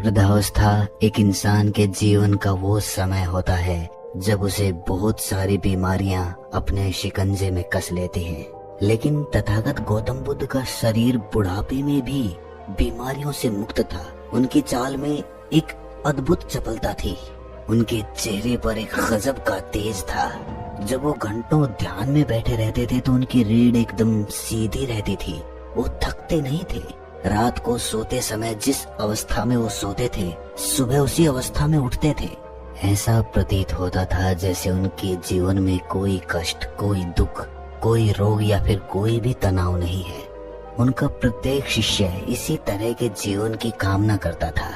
वृद्धावस्था एक इंसान के जीवन का वो समय होता है जब उसे बहुत सारी बीमारियां अपने शिकंजे में कस लेती हैं। लेकिन तथागत गौतम बुद्ध का शरीर बुढ़ापे में भी बीमारियों से मुक्त था। उनकी चाल में एक अद्भुत चपलता थी। उनके चेहरे पर एक गजब का तेज था। जब वो घंटों ध्यान में बैठे रहते थे तो उनकी रीढ़ एकदम सीधी रहती थी। वो थकते नहीं थे। रात को सोते समय जिस अवस्था में वो सोते थे, सुबह उसी अवस्था में उठते थे। ऐसा प्रतीत होता था जैसे उनके जीवन में कोई कष्ट, कोई दुख, कोई रोग या फिर कोई भी तनाव नहीं है। उनका प्रत्येक शिष्य इसी तरह के जीवन की कामना करता था।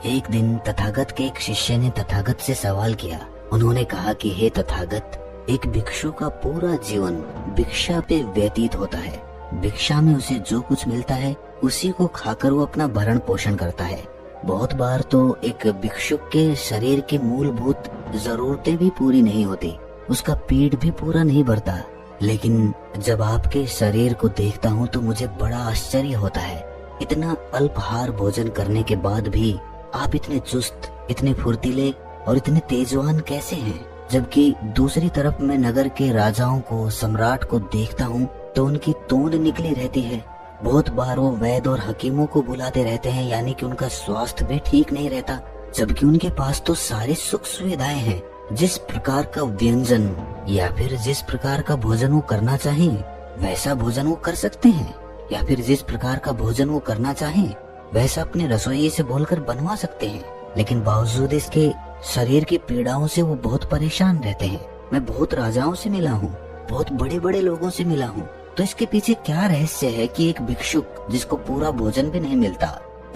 एक दिन तथागत के एक शिष्य ने तथागत से सवाल किया। उन्होंने कहा कि हे तथागत, एक भिक्षु का पूरा जीवन भिक्षा पे व्यतीत होता है। भिक्षा में उसे जो कुछ मिलता है उसी को खाकर वो अपना भरण पोषण करता है। बहुत बार तो एक भिक्षुक के शरीर की मूलभूत जरूरतें भी पूरी नहीं होती, उसका पेट भी पूरा नहीं भरता। लेकिन जब आपके शरीर को देखता हूँ तो मुझे बड़ा आश्चर्य होता है। इतना अल्पाहार भोजन करने के बाद भी आप इतने चुस्त, इतने फुर्तीले और इतने तेजवान कैसे हैं? जबकि दूसरी तरफ मैं नगर के राजाओं को, सम्राट को देखता हूँ तो उनकी तोंद निकली रहती है। बहुत बार वो वैद्य और हकीमों को बुलाते रहते हैं, यानी कि उनका स्वास्थ्य भी ठीक नहीं रहता, जबकि उनके पास तो सारी सुख सुविधाएं हैं। जिस प्रकार का व्यंजन या फिर जिस प्रकार का भोजन वो करना चाहें वैसा भोजन वो कर सकते हैं, या फिर जिस प्रकार का भोजन वो करना चाहें वैसा अपने रसोइये से बोलकर बनवा सकते हैं। लेकिन बावजूद इसके शरीर की पीड़ाओं से वो बहुत परेशान रहते हैं। मैं बहुत राजाओं से मिला हूँ, बहुत बड़े बड़े लोगों से मिला हूँ, तो इसके पीछे क्या रहस्य है कि एक भिक्षुक जिसको पूरा भोजन भी नहीं मिलता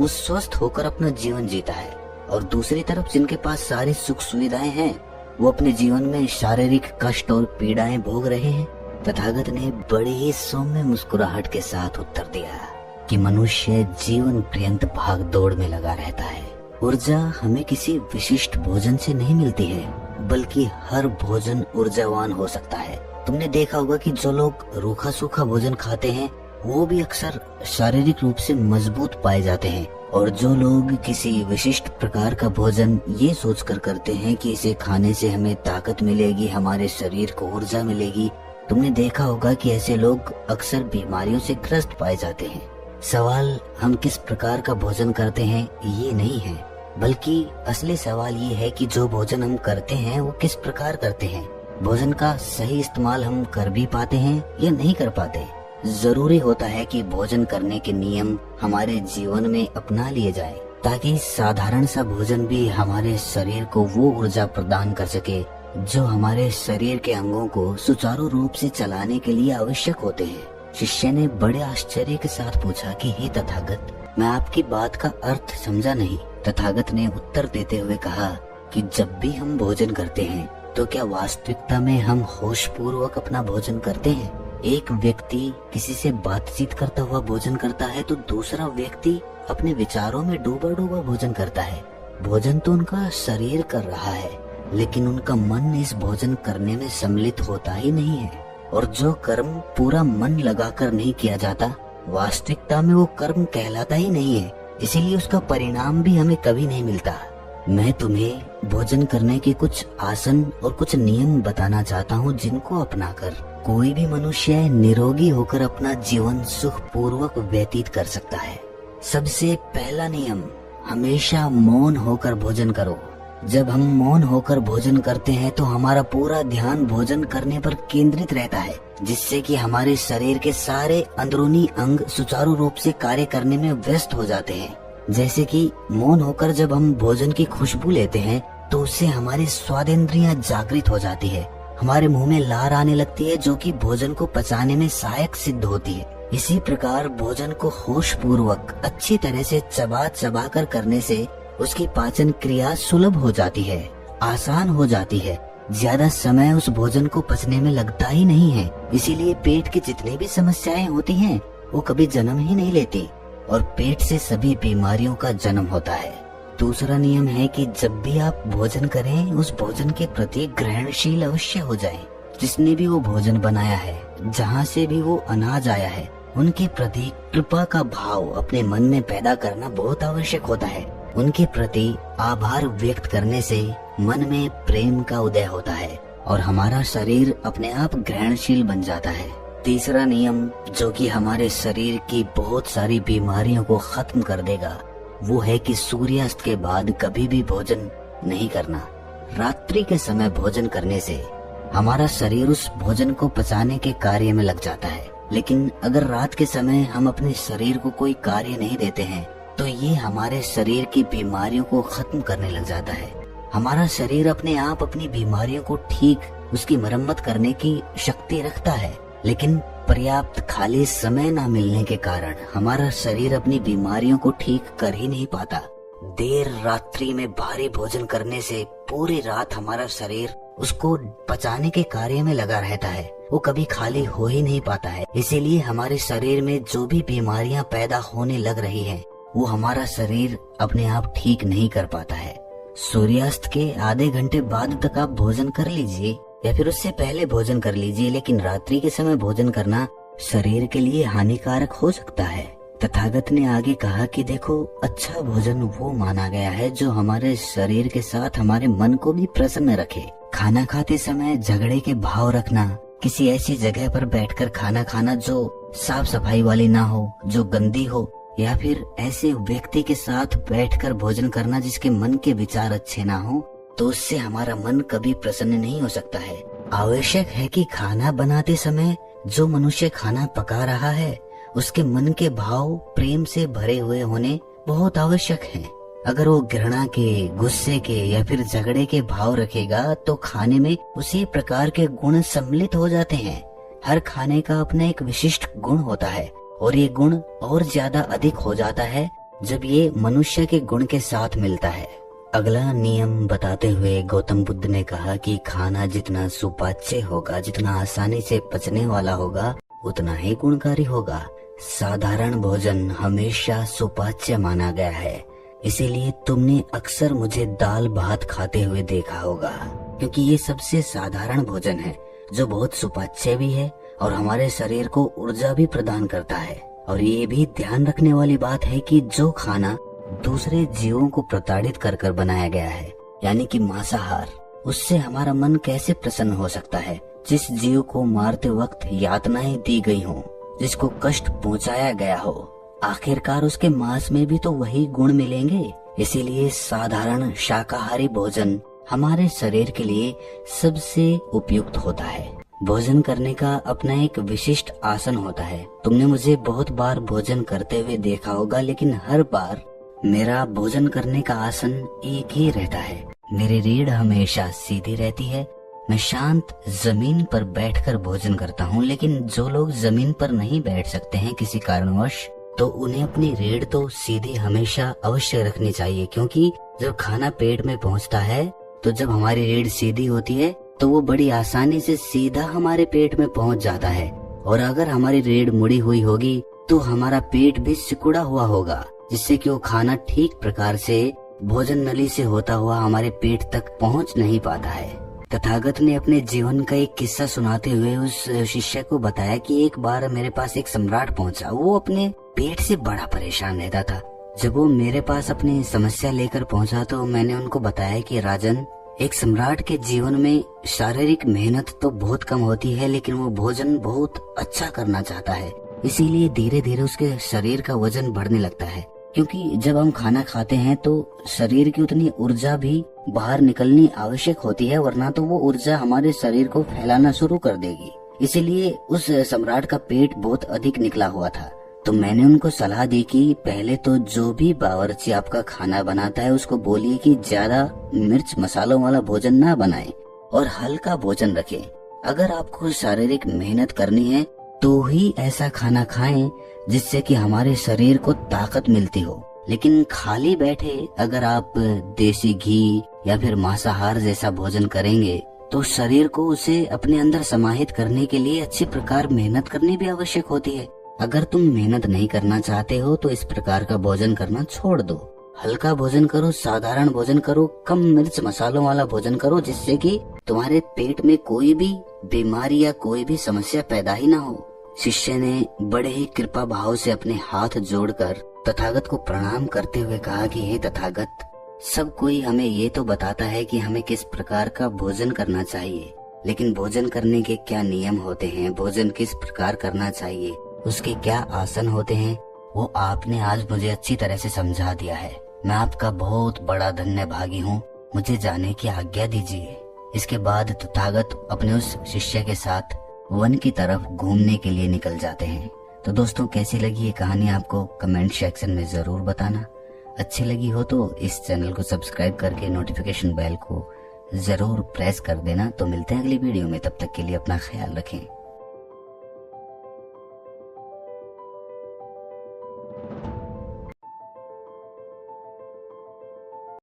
वो स्वस्थ होकर अपना जीवन जीता है, और दूसरी तरफ जिनके पास सारी सुख सुविधाएं हैं वो अपने जीवन में शारीरिक कष्ट और पीड़ाएं भोग रहे हैं। तथागत ने बड़े ही सौम्य मुस्कुराहट के साथ उत्तर दिया कि मनुष्य जीवन पर्यंत भाग दौड़ में लगा रहता है। ऊर्जा हमें किसी विशिष्ट भोजन से नहीं मिलती है, बल्कि हर भोजन ऊर्जावान हो सकता है। तुमने देखा होगा कि जो लोग रूखा सूखा भोजन खाते हैं वो भी अक्सर शारीरिक रूप से मजबूत पाए जाते हैं, और जो लोग किसी विशिष्ट प्रकार का भोजन ये सोचकर करते हैं कि इसे खाने से हमें ताकत मिलेगी, हमारे शरीर को ऊर्जा मिलेगी, तुमने देखा होगा कि ऐसे लोग अक्सर बीमारियों से ग्रस्त पाए जाते हैं। सवाल हम किस प्रकार का भोजन करते हैं ये नहीं है, बल्कि असली सवाल ये है कि जो भोजन हम करते हैं वो किस प्रकार करते हैं। भोजन का सही इस्तेमाल हम कर भी पाते हैं या नहीं कर पाते। जरूरी होता है कि भोजन करने के नियम हमारे जीवन में अपना लिए जाए, ताकि साधारण सा भोजन भी हमारे शरीर को वो ऊर्जा प्रदान कर सके जो हमारे शरीर के अंगों को सुचारू रूप से चलाने के लिए आवश्यक होते हैं। शिष्य ने बड़े आश्चर्य के साथ पूछा कि हे तथागत, मैं आपकी बात का अर्थ समझा नहीं। तथागत ने उत्तर देते हुए कहा कि जब भी हम भोजन करते हैं तो क्या वास्तविकता में हम होश पूर्वक अपना भोजन करते हैं? एक व्यक्ति किसी से बातचीत करता हुआ भोजन करता है तो दूसरा व्यक्ति अपने विचारों में डूबा डूबा भोजन करता है। भोजन तो उनका शरीर कर रहा है, लेकिन उनका मन इस भोजन करने में सम्मिलित होता ही नहीं है। और जो कर्म पूरा मन लगाकर नहीं किया जाता, वास्तविकता में वो कर्म कहलाता ही नहीं है, इसीलिए उसका परिणाम भी हमें कभी नहीं मिलता। मैं तुम्हें भोजन करने के कुछ आसन और कुछ नियम बताना चाहता हूँ, जिनको अपनाकर कोई भी मनुष्य निरोगी होकर अपना जीवन सुख पूर्वक व्यतीत कर सकता है। सबसे पहला नियम, हमेशा मौन होकर भोजन करो। जब हम मौन होकर भोजन करते हैं तो हमारा पूरा ध्यान भोजन करने पर केंद्रित रहता है, जिससे कि हमारे शरीर के सारे अंदरूनी अंग सुचारू रूप से कार्य करने में व्यस्त हो जाते हैं। जैसे कि मौन होकर जब हम भोजन की खुशबू लेते हैं तो उससे हमारी स्वादेंद्रियां जागृत हो जाती है, हमारे मुंह में लार आने लगती है, जो कि भोजन को पचाने में सहायक सिद्ध होती है। इसी प्रकार भोजन को होश पूर्वक अच्छी तरह से चबा चबा कर करने से उसकी पाचन क्रिया सुलभ हो जाती है, आसान हो जाती है। ज्यादा समय उस भोजन को पचने में लगता ही नहीं है, इसीलिए पेट की जितनी भी समस्याएं होती हैं वो कभी जन्म ही नहीं लेती, और पेट से सभी बीमारियों का जन्म होता है। दूसरा नियम है कि जब भी आप भोजन करें उस भोजन के प्रति ग्रहणशील अवश्य हो जाएं। जिसने भी वो भोजन बनाया है, जहाँ से भी वो अनाज आया है, उनके प्रति कृपा का भाव अपने मन में पैदा करना बहुत आवश्यक होता है। उनके प्रति आभार व्यक्त करने से मन में प्रेम का उदय होता है और हमारा शरीर अपने आप ग्रहणशील बन जाता है। तीसरा नियम जो कि हमारे शरीर की बहुत सारी बीमारियों को खत्म कर देगा वो है कि सूर्यास्त के बाद कभी भी भोजन नहीं करना। रात्रि के समय भोजन करने से हमारा शरीर उस भोजन को पचाने के कार्य में लग जाता है, लेकिन अगर रात के समय हम अपने शरीर को कोई कार्य नहीं देते हैं तो ये हमारे शरीर की बीमारियों को खत्म करने लग जाता है। हमारा शरीर अपने आप अपनी बीमारियों को ठीक उसकी मरम्मत करने की शक्ति रखता है, लेकिन पर्याप्त खाली समय न मिलने के कारण हमारा शरीर अपनी बीमारियों को ठीक कर ही नहीं पाता। देर रात्रि में भारी भोजन करने से पूरी रात हमारा शरीर उसको पचाने के कार्य में लगा रहता है, वो कभी खाली हो ही नहीं पाता है। इसीलिए हमारे शरीर में जो भी बीमारियां पैदा होने लग रही हैं, वो हमारा शरीर अपने आप ठीक नहीं कर पाता है। सूर्यास्त के आधे घंटे बाद तक आप भोजन कर लीजिए या फिर उससे पहले भोजन कर लीजिए, लेकिन रात्रि के समय भोजन करना शरीर के लिए हानिकारक हो सकता है। तथागत ने आगे कहा कि देखो, अच्छा भोजन वो माना गया है जो हमारे शरीर के साथ हमारे मन को भी प्रसन्न रखे। खाना खाते समय झगड़े के भाव रखना, किसी ऐसी जगह पर बैठकर खाना खाना जो साफ सफाई वाली ना हो, जो गंदी हो, या फिर ऐसे व्यक्ति के साथ बैठकर भोजन करना जिसके मन के विचार अच्छे ना हो, तो उससे हमारा मन कभी प्रसन्न नहीं हो सकता है। आवश्यक है कि खाना बनाते समय जो मनुष्य खाना पका रहा है उसके मन के भाव प्रेम से भरे हुए होने बहुत आवश्यक हैं। अगर वो घृणा के, गुस्से के या फिर झगड़े के भाव रखेगा तो खाने में उसी प्रकार के गुण सम्मिलित हो जाते हैं। हर खाने का अपना एक विशिष्ट गुण होता है और ये गुण और ज्यादा अधिक हो जाता है जब ये मनुष्य के गुण के साथ मिलता है। अगला नियम बताते हुए गौतम बुद्ध ने कहा कि खाना जितना सुपाच्य होगा, जितना आसानी से पचने वाला होगा, उतना ही गुणकारी होगा। साधारण भोजन हमेशा सुपाच्य माना गया है, इसीलिए तुमने अक्सर मुझे दाल भात खाते हुए देखा होगा, क्योंकि ये सबसे साधारण भोजन है जो बहुत सुपाच्य भी है और हमारे शरीर को ऊर्जा भी प्रदान करता है। और ये भी ध्यान रखने वाली बात है कि जो खाना दूसरे जीवों को प्रताड़ित कर कर बनाया गया है, यानी कि मांसाहार, उससे हमारा मन कैसे प्रसन्न हो सकता है। जिस जीव को मारते वक्त यातनाएं दी गई हों, जिसको कष्ट पहुंचाया गया हो, आखिरकार उसके मांस में भी तो वही गुण मिलेंगे। इसीलिए साधारण शाकाहारी भोजन हमारे शरीर के लिए सबसे उपयुक्त होता है। भोजन करने का अपना एक विशिष्ट आसन होता है। तुमने मुझे बहुत बार भोजन करते हुए देखा होगा, लेकिन हर बार मेरा भोजन करने का आसन एक ही रहता है। मेरी रीढ़ हमेशा सीधी रहती है। मैं शांत जमीन पर बैठकर भोजन करता हूँ, लेकिन जो लोग जमीन पर नहीं बैठ सकते हैं किसी कारणवश, तो उन्हें अपनी रीढ़ तो सीधी हमेशा अवश्य रखनी चाहिए, क्योंकि जब खाना पेट में पहुँचता है तो जब हमारी रीढ़ सीधी होती है तो वो बड़ी आसानी से सीधा हमारे पेट में पहुँच जाता है। और अगर हमारी रीढ़ मुड़ी हुई होगी तो हमारा पेट भी सिकुड़ा हुआ होगा, जिससे कि वो खाना ठीक प्रकार से भोजन नली से होता हुआ हमारे पेट तक पहुंच नहीं पाता है। तथागत ने अपने जीवन का एक किस्सा सुनाते हुए उस शिष्य को बताया कि एक बार मेरे पास एक सम्राट पहुंचा। वो अपने पेट से बड़ा परेशान रहता था। जब वो मेरे पास अपनी समस्या लेकर पहुंचा तो मैंने उनको बताया कि राजन, एक सम्राट के जीवन में शारीरिक मेहनत तो बहुत कम होती है, लेकिन वो भोजन बहुत अच्छा करना चाहता है। इसीलिए धीरे धीरे उसके शरीर का वजन बढ़ने लगता है, क्योंकि जब हम खाना खाते हैं तो शरीर की उतनी ऊर्जा भी बाहर निकलनी आवश्यक होती है, वरना तो वो ऊर्जा हमारे शरीर को फैलाना शुरू कर देगी। इसीलिए उस सम्राट का पेट बहुत अधिक निकला हुआ था। तो मैंने उनको सलाह दी कि पहले तो जो भी बावर्ची आपका खाना बनाता है उसको बोलिए कि ज्यादा मिर्च मसालों वाला भोजन ना बनाए और हल्का भोजन रखें। अगर आपको शारीरिक मेहनत करनी है तो ही ऐसा खाना खाएं जिससे कि हमारे शरीर को ताकत मिलती हो। लेकिन खाली बैठे अगर आप देसी घी या फिर मांसाहार जैसा भोजन करेंगे तो शरीर को उसे अपने अंदर समाहित करने के लिए अच्छी प्रकार मेहनत करनी भी आवश्यक होती है। अगर तुम मेहनत नहीं करना चाहते हो तो इस प्रकार का भोजन करना छोड़ दो। हल्का भोजन करो, साधारण भोजन करो, कम मिर्च मसालों वाला भोजन करो, जिससे कि तुम्हारे पेट में कोई भी बीमारी या कोई भी समस्या पैदा ही ना हो। शिष्य ने बड़े ही कृपा भाव से अपने हाथ जोड़कर तथागत को प्रणाम करते हुए कहा कि हे तथागत, सब कोई हमें ये तो बताता है कि हमें किस प्रकार का भोजन करना चाहिए, लेकिन भोजन करने के क्या नियम होते हैं, भोजन किस प्रकार करना चाहिए, उसके क्या आसन होते हैं, वो आपने आज मुझे अच्छी तरह से समझा दिया है। मैं आपका बहुत बड़ा धन्यभागी हूँ। मुझे जाने की आज्ञा दीजिए। इसके बाद तथागत अपने उस शिष्य के साथ वन की तरफ घूमने के लिए निकल जाते हैं। तो दोस्तों, कैसी लगी ये कहानी आपको कमेंट सेक्शन में जरूर बताना। अच्छी लगी हो तो इस चैनल को सब्सक्राइब करके नोटिफिकेशन बेल को जरूर प्रेस कर देना। तो मिलते हैं अगली वीडियो में, तब तक के लिए अपना ख्याल रखें।